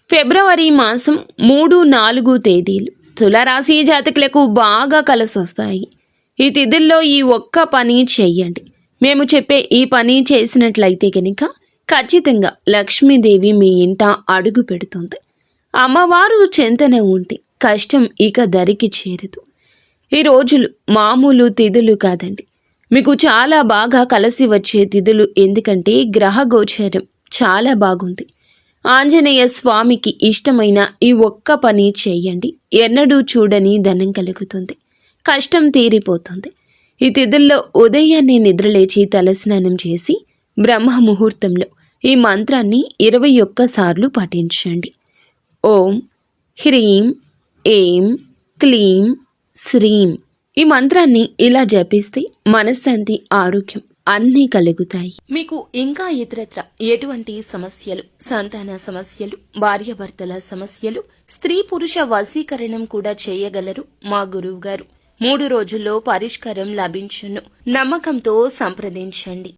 ఫిబ్రవరి మాసం 3, 4 తేదీలు తులారాశి జాతకులకు బాగా కలిసొస్తాయి. ఈ తిథుల్లో ఈ ఒక్క పని చెయ్యండి. మేము చెప్పే ఈ పని చేసినట్లయితే కనుక ఖచ్చితంగా లక్ష్మీదేవి మీ ఇంట అడుగు పెడుతుంది. అమ్మవారు చెంతనే ఉంటే కష్టం ఇక దరికి చేరదు. ఈ రోజులు మామూలు తిథులు కాదండి, మీకు చాలా బాగా కలిసి వచ్చే తిథులు. ఎందుకంటే గ్రహ గోచరం చాలా బాగుంది. ఆంజనేయ స్వామికి ఇష్టమైన ఈ ఒక్క పని చేయండి. ఎన్నడూ చూడని ధనం కలుగుతుంది, కష్టం తీరిపోతుంది. ఈ తిథుల్లో ఉదయాన్నే నిద్రలేచి తలస్నానం చేసి బ్రహ్మ ముహూర్తంలో ఈ మంత్రాన్ని 21 సార్లు పఠించండి. ఓం హ్రీం ఏం క్లీం శ్రీం. ఈ మంత్రాన్ని ఇలా జపిస్తే మనశ్శాంతి, ఆరోగ్యం అన్నీ కలుగుతాయి. మీకు ఇంకా ఇతరత్ర ఎటువంటి సమస్యలు, సంతాన సమస్యలు, భార్యాభర్తల సమస్యలు, స్త్రీ పురుష వశీకరణం కూడా చేయగలరు మా గురువు గారు. 3 రోజుల్లో పరిష్కారం లభించును. నమ్మకంతో సంప్రదించండి.